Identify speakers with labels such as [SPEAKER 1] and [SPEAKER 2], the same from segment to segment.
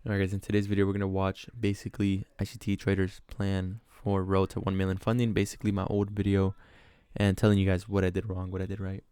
[SPEAKER 1] Alright guys, in today's video we're going to watch basically ICT traders plan for road to 1 million funding, basically my old video, and telling you guys what I did wrong, what I did right.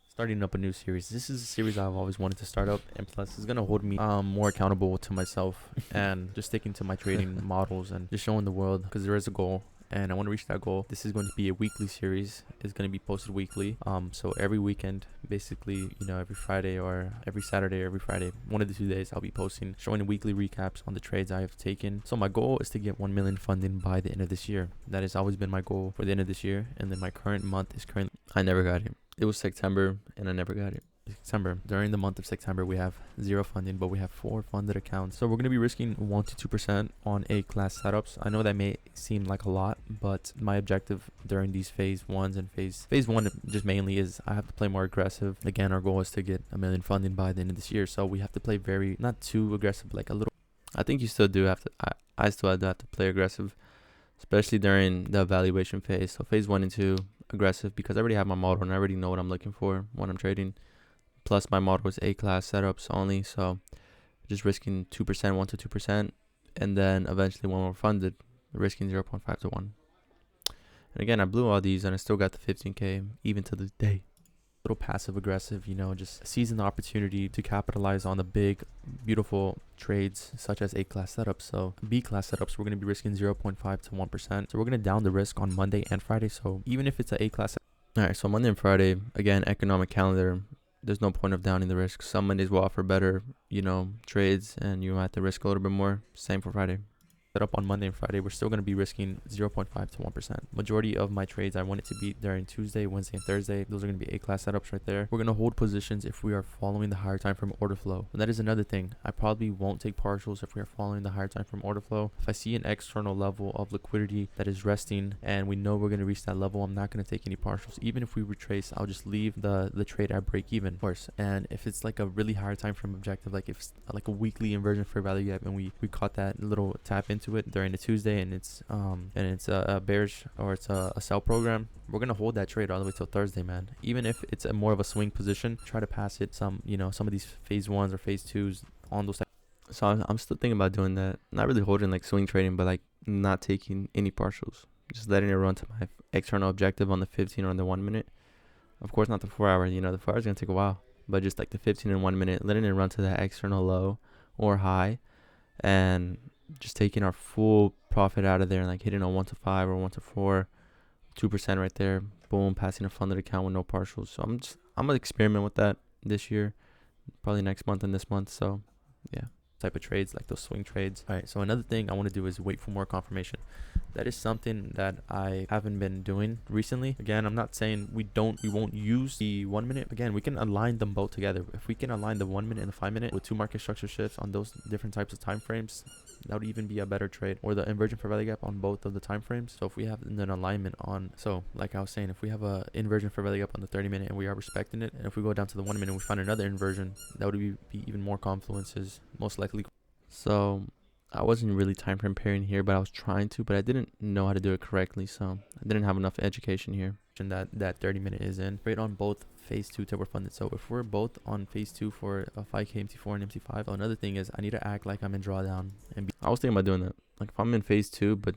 [SPEAKER 1] Starting up a new series. This is a series I've always wanted to start up, and plus it's going to hold me more accountable to myself and just sticking to my trading models and just showing the world, because there is a goal and I want to reach that goal. This is going to be a weekly series. It's going to be posted weekly. So every weekend, basically, every Friday or every Saturday or every Friday, one of the 2 days, I'll be posting, showing weekly recaps on the trades I have taken. So my goal is to get 1 million funding by the end of this year. That has always been my goal for the end of this year. And then my current month is I never got it. It was September and I never got it. During the month of September, we have 0 funding, but we have 4 funded accounts. So we're going to be risking 1 to 2% on A-class setups. I know that may seem like a lot, but my objective during these phase ones and phase one just mainly is I have to play more aggressive. Again, our goal is to get 1 million funding by the end of this year. So we have to play very, not too aggressive, like a little. I think you still do have to, I still have to play aggressive, especially during the evaluation phase. So phase 1 and 2, aggressive, because I already have my model and I already know what I'm looking for when I'm trading. Plus my model is A-class setups only, so just risking 2%, 1 to 2%, and then eventually when we're funded, risking 0.5 to 1. And again, I blew all these and I still got the 15K even to this day. A little passive aggressive, just seizing the opportunity to capitalize on the big, beautiful trades such as A-class setups. So B-class setups, we're going to be risking 0.5 to 1%. So we're going to down the risk on Monday and Friday. So even if it's an A-class. All right, so Monday and Friday, again, economic calendar. There's no point of downing the risk. Some Mondays will offer better, trades, and you have to risk a little bit more. Same for Friday. Set up on Monday and Friday, we're still going to be risking 0.5 to 1%. Majority of my trades, I want it to be during Tuesday, Wednesday, and Thursday. Those are going to be A-class setups right there. We're going to hold positions if we are following the higher time frame order flow. And that is another thing. I probably won't take partials if we are following the higher time frame order flow. If I see an external level of liquidity that is resting and we know we're going to reach that level, I'm not going to take any partials. Even if we retrace, I'll just leave the trade at break even, of course. And if it's like a really higher time frame objective, like if it's like a weekly inversion for value gap and we caught that little tap into it during the Tuesday and it's a bearish or it's a sell program, we're gonna hold that trade all the way till Thursday, man. Even if it's a more of a swing position, try to pass it some of these phase 1s or phase 2s on those. So I'm still thinking about doing that. Not really holding like swing trading, but like not taking any partials, just letting it run to my external objective on the 15 or on the 1 minute. Of course, not the 4 hour. The 4 hour is gonna take a while, but just like the 15 and 1 minute, letting it run to that external low or high, and just taking our full profit out of there and like hitting a 1 to 5 or 1 to 4, 2% right there. Boom, passing a funded account with no partials. So I'm gonna experiment with that this year, probably next month and this month. So yeah, type of trades like those swing trades. All right, so another thing I want to do is wait for more confirmation. That is something that I haven't been doing recently. Again, I'm not saying we won't use the 1 minute. Again, we can align them both together. If we can align the 1 minute and the 5 minute with 2 market structure shifts on those different types of time frames, that would even be a better trade. Or the inversion for value gap on both of the time frames. So if we have an alignment on, so like I was saying, if we have a inversion for value gap on the 30 minute and we are respecting it, and if we go down to the 1 minute and we find another inversion, that would be even more confluences, most likely. So I wasn't really time frame pairing here, but I was trying to, but I didn't know how to do it correctly. So I didn't have enough education here. And that 30 minute is in right on both phase 2 till we're funded. So if we're both on phase 2 for a 5K MT4 and MT5, another thing is I need to act like I'm in drawdown. And I was thinking about doing that. Like if I'm in phase 2, but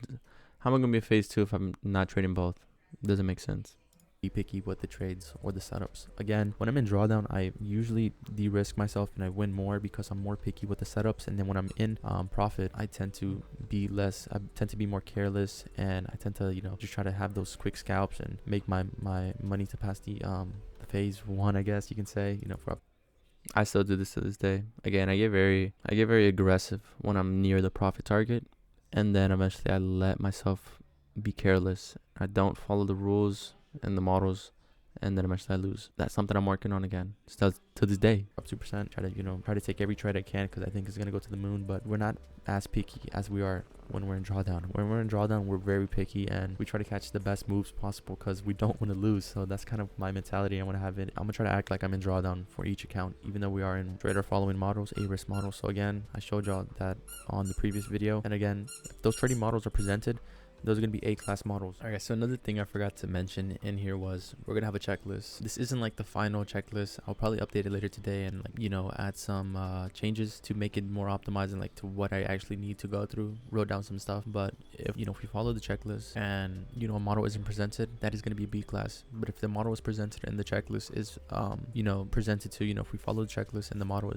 [SPEAKER 1] how am I going to be in phase 2 if I'm not trading both? It doesn't make sense. Be picky with the trades or the setups. Again, when I'm in drawdown, I usually de-risk myself and I win more because I'm more picky with the setups. And then when I'm in profit, I tend to be more careless, and I tend to just try to have those quick scalps and make my money to pass the phase 1, I guess you can say. I still do this to this day. Again, I get very aggressive when I'm near the profit target, and then eventually I let myself be careless. I don't follow the rules and the models, and then eventually I lose. That's something I'm working on again. Still to this day, up 2%. Try to take every trade I can because I think it's gonna go to the moon. But we're not as picky as we are when we're in drawdown. When we're in drawdown, we're very picky and we try to catch the best moves possible because we don't want to lose. So that's kind of my mentality. I want to have it. I'm gonna try to act like I'm in drawdown for each account, even though we are in trader following models, A-risk models. So again, I showed y'all that on the previous video. And again, if those trading models are presented, Those are going to be A-class models. All right, so another thing I forgot to mention in here was we're going to have a checklist. This isn't like the final checklist. I'll probably update it later today and like, you know, add some changes to make it more optimized and like to what I actually need to go through. Wrote down some stuff, but if, you know, if we follow the checklist and, you know, a model isn't presented, that is going to be B-class. But if the model is presented and the checklist is, you know, presented to, you know, if we follow the checklist and the model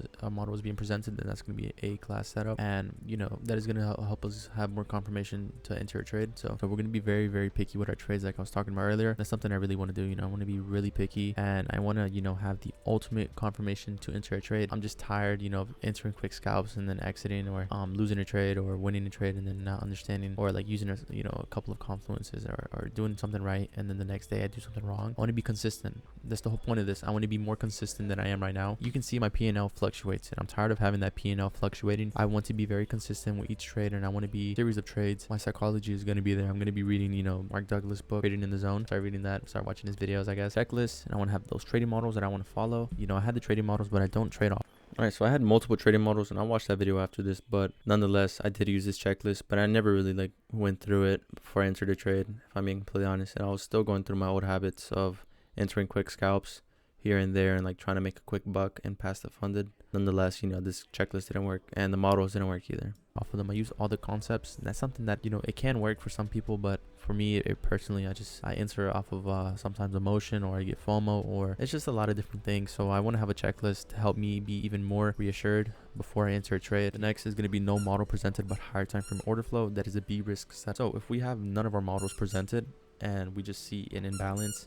[SPEAKER 1] is being presented, then that's going to be an A-class setup. And, you know, that is going to help us have more confirmation to enter a trade. So we're going to be very, very picky with our trades, like I was talking about earlier. That's something I really want to do. You know, I want to be really picky and I want to, you know, have the ultimate confirmation to enter a trade. I'm just tired, you know, of entering quick scalps and then exiting, or losing a trade or winning a trade and then not understanding, or like using a, you know, a couple of confluences or doing something right and then the next day I do something wrong. I want to be consistent. That's the whole point of this. I want to be more consistent than I am right now. You can see my P&L fluctuates and I'm tired of having that P&L fluctuating. I want to be very consistent with each trade and I want to be a series of trades. My psychology is going to be there. I'm going to be reading, you know, Mark Douglas' book, Trading in the Zone. Start reading that, start watching his videos, I guess. Checklist, and I want to have those trading models that I want to follow. You know, I had the trading models, but I don't trade off. Alright, so I had multiple trading models and I'll watch that video after this, but nonetheless, I did use this checklist, but I never really like went through it before I entered a trade, if I'm being completely honest. And I was still going through my old habits of entering quick scalps here and there and like trying to make a quick buck and pass the funded. Nonetheless, you know, this checklist didn't work and the models didn't work either. Off of them, I use all the concepts. And that's something that, you know, it can work for some people, but for me, it personally, I enter off of sometimes emotion, or I get FOMO, or it's just a lot of different things. So I want to have a checklist to help me be even more reassured before I enter a trade. The next is going to be no model presented but higher time frame order flow. That is a B risk set. So if we have none of our models presented and we just see an imbalance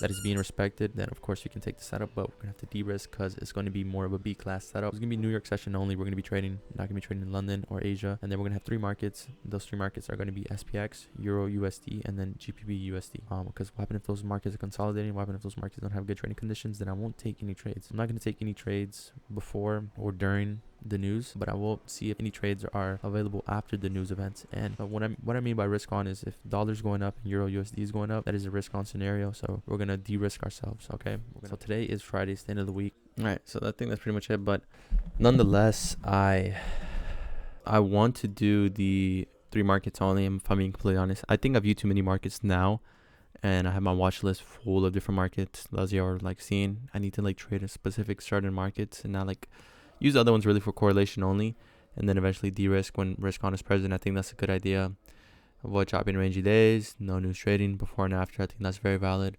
[SPEAKER 1] that is being respected, then of course we can take the setup, but we're gonna have to de-risk because it's going to be more of a B-class setup. It's gonna be New York session only. We're gonna be trading, not gonna be trading in London or Asia, and then we're gonna have 3 markets. Those 3 markets are gonna be SPX, Euro USD, and then GBP USD. Because what happens if those markets are consolidating? What happens if those markets don't have good trading conditions? Then I won't take any trades. I'm not gonna take any trades before or during the news, but I will see if any trades are available after the news events. And what I mean by risk on is if dollar's going up and Euro USD is going up, that is a risk on scenario. So we're gonna de-risk ourselves. Okay. So today is Friday, it's the end of the week. All right. So I think that's pretty much it. But nonetheless, I want to do the 3 markets only. If I'm being completely honest, I think I view too many markets now. And I have my watch list full of different markets. Those are like seeing I need to like trade a specific certain markets and not like use the other ones really for correlation only, and then eventually de-risk when risk on is present. I think that's a good idea. Avoid chopping rangy days, no news trading before and after. I think that's very valid.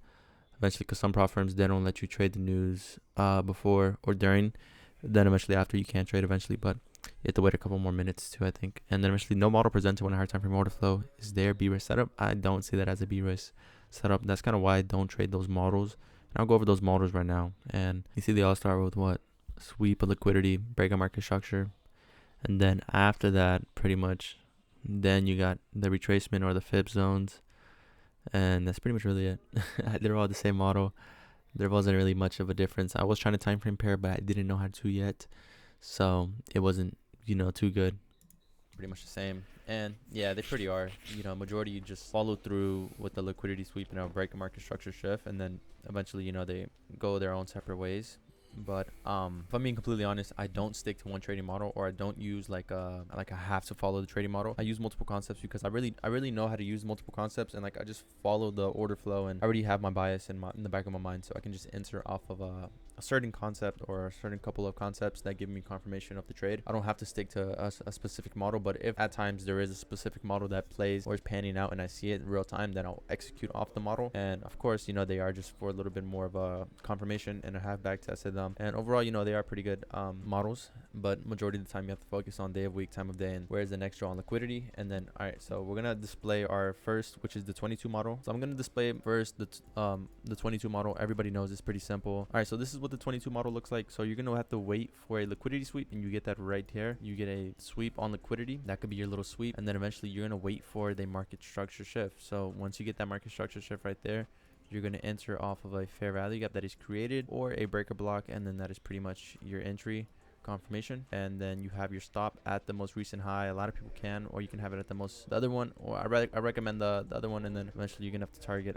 [SPEAKER 1] Eventually, because some prop firms, they don't let you trade the news before or during. Then eventually after you can trade eventually, but you have to wait a couple more minutes too, I think. And then eventually no model presented when a hard time frame order flow is there. B-risk setup, I don't see that as a B-risk setup. That's kind of why I don't trade those models. And I'll go over those models right now. And you see they all start with what? Sweep of liquidity, breakout market structure, and then after that pretty much then you got the retracement or the fib zones, and that's pretty much really it. They're all the same model. There wasn't really much of a difference. I was trying to time frame pair, but I didn't know how to yet, so it wasn't, you know, too good. Pretty much the same. And yeah, they pretty are, you know, majority you just follow through with the liquidity sweep and a breakout market structure shift, and then eventually, you know, they go their own separate ways. But if I'm being completely honest, I don't stick to one trading model, or I don't use like I have to follow the trading model. I use multiple concepts because I really know how to use multiple concepts, and like I just follow the order flow, and I already have my bias in the back of my mind, so I can just enter off of a certain concept or a certain couple of concepts that give me confirmation of the trade. I don't have to stick to a specific model, but if at times there is a specific model that plays or is panning out and I see it in real time, then I'll execute off the model. And of course, you know, they are just for a little bit more of a confirmation, and I have back tested them, and overall, you know, they are pretty good models, but majority of the time you have to focus on day of week, time of day, and where's the next draw on liquidity. And then all right, so we're gonna display our first, which is the 22 model. So I'm gonna display first the 22 model. Everybody knows it's pretty simple. All right, so this is what the 22 model looks like. So you're gonna have to wait for a liquidity sweep, and you get that right here. You get a sweep on liquidity. That could be your little sweep, and then eventually you're gonna wait for the market structure shift. So once you get that market structure shift right there, you're going to enter off of a fair value gap that is created or a breaker block, and then that is pretty much your entry confirmation, and then you have your stop at the most recent high. A lot of people can, or you can have it at the other one, or I recommend the other one, and then eventually you're gonna have to target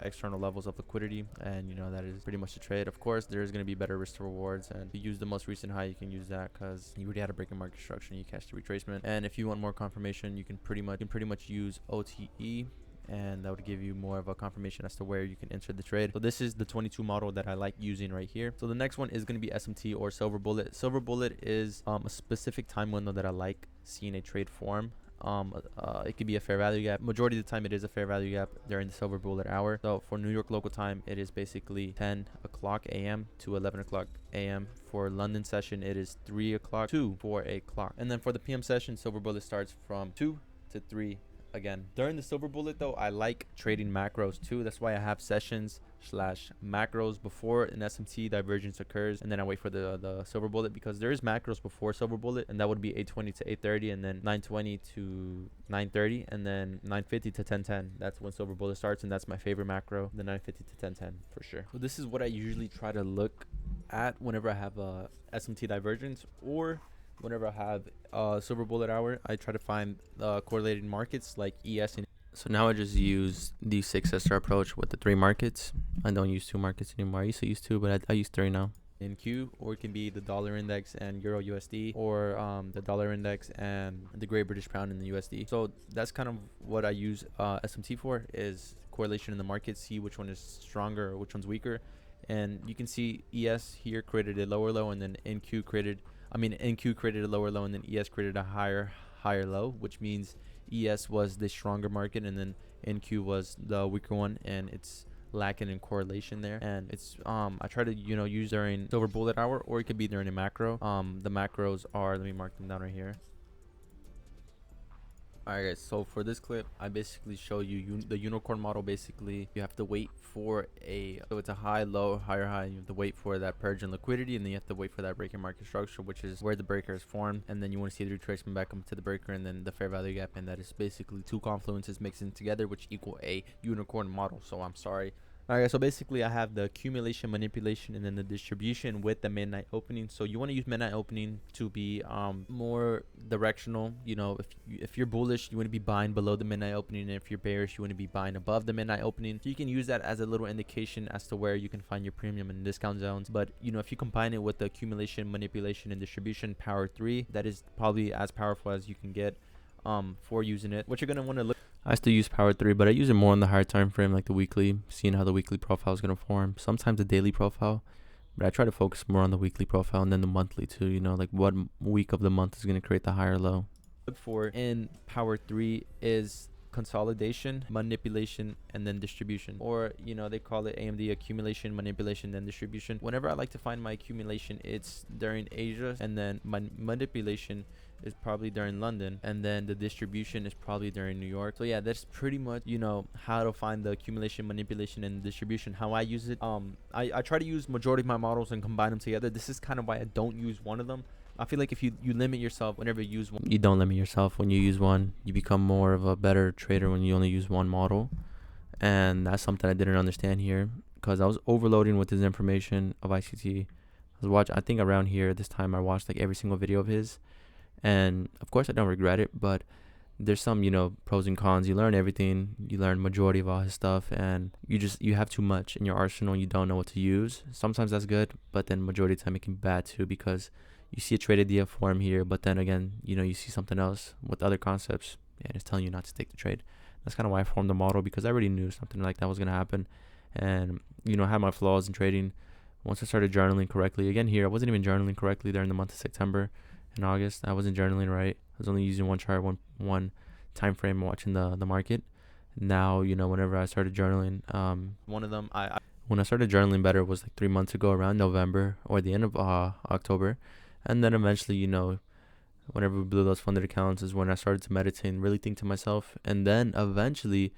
[SPEAKER 1] external levels of liquidity, and that is pretty much the trade. Of course, there's gonna be better risk to rewards, and if you use the most recent high, you can use that because you already had a breaking market structure and you catch the retracement. And if you want more confirmation, you can pretty much use OTE, and that would give you more of a confirmation as to where you can enter the trade. So this is the 22 model that I like using right here. So the next one is going to be SMT or Silver Bullet. Silver Bullet is a specific time window that I like seeing a trade form. It could be a fair value gap. Majority of the time it is a fair value gap during the Silver Bullet hour. So for New York local time, it is basically 10 o'clock a.m. to 11 o'clock a.m. For London session, it is 3 o'clock to 4 o'clock. And then for the PM session, Silver Bullet starts from 2 to 3 again. During the Silver Bullet though, I like trading macros too. That's why I have sessions / macros before an SMT divergence occurs, and then I wait for the Silver Bullet, because there is macros before Silver Bullet, and that would be 8:20 to 8:30, and then 9:20 to 9:30, and then 9:50 to 10:10. That's when Silver Bullet starts, and that's my favorite macro, the 9:50 to 10:10 for sure. So this is what I usually try to look at whenever I have a SMT divergence, or whenever I have Silver Bullet hour. I try to find correlated markets like ES and so now I just use the 6SR approach with the 3 markets. I don't use 2 markets anymore. I used to use 2, but I use 3 now. In Q, or it can be the dollar index and Euro USD, or the dollar index and the Great British Pound in the USD. So that's kind of what I use SMT for, is correlation in the market, see which one is stronger or which one's weaker. And you can see ES here created a lower low, and then NQ created a lower low, and then ES created a higher low, which means ES was the stronger market, and then NQ was the weaker one, and it's lacking in correlation there. And it's I try to use during Silver Bullet hour, or it could be during a macro. The macros are, let me mark them down right here. Alright guys, so for this clip I basically show you the unicorn model. Basically you have to wait for so it's a high low higher high, and you have to wait for that purge in liquidity, and then you have to wait for that breaking market structure, which is where the breaker is formed, and then you want to see the retracement back up to the breaker, and then the fair value gap, and that is basically 2 confluences mixing together, which equal a unicorn model. So I'm sorry. Alright, so basically I have the accumulation, manipulation, and then the distribution with the midnight opening. So you want to use midnight opening to be more directional. If you're bullish, you want to be buying below the midnight opening, and if you're bearish, you want to be buying above the midnight opening. So you can use that as a little indication as to where you can find your premium and discount zones. But if you combine it with the accumulation, manipulation, and distribution power 3, that is probably as powerful as you can get for using it. What you're going to want to look, I still use power 3, but I use it more on the higher time frame, like the weekly, seeing how the weekly profile is going to form. Sometimes the daily profile, but I try to focus more on the weekly profile, and then the monthly too, like what week of the month is going to create the higher low. Look for in power 3 is consolidation, manipulation, and then distribution, or they call it AMD, accumulation, manipulation, then distribution. Whenever I like to find my accumulation, it's during Asia, and then my manipulation is probably during London, and then the distribution is probably during New York. So yeah, that's pretty much how to find the accumulation, manipulation, and distribution. How I use it, I try to use majority of my models and combine them together. This is kind of why I don't use one of them. I feel like if you limit yourself whenever you use one, you don't limit yourself when you use one. You become more of a better trader when you only use one model, and that's something I didn't understand here, because I was overloading with his information of ICT. I think around here this time I watched like every single video of his, and of course I don't regret it, but there's some pros and cons. You learn everything, you learn majority of all his stuff, and you have too much in your arsenal, you don't know what to use. Sometimes that's good, but then majority of the time it can be bad too, because you see a trade idea form here, but then again you see something else with other concepts, and it's telling you not to take the trade. That's kind of why I formed the model, because I already knew something like that was going to happen, and I had my flaws in trading. Once I started journaling correctly, again here I wasn't even journaling correctly during the month of September and August. I wasn't journaling right. I was only using one chart, one time frame, watching the market. Now whenever I started journaling, one of them when I started journaling better was like 3 months ago, around November or the end of October, and then eventually whenever we blew those funded accounts is when I started to meditate and really think to myself. And then eventually,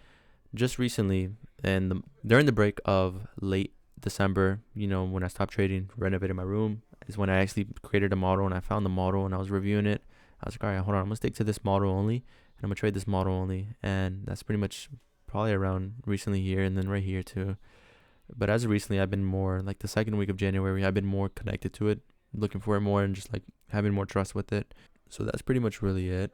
[SPEAKER 1] just recently, and during the break of late December, when I stopped trading, renovated my room, is when I actually created a model, and I found the model and I was reviewing it. I was like, all right, hold on, I'm gonna stick to this model only, and I'm gonna trade this model only. And that's pretty much probably around recently here, and then right here too. But as of recently, I've been more like the second week of January, I've been more connected to it. looking for it more and just like having more trust with it. So that's pretty much really it.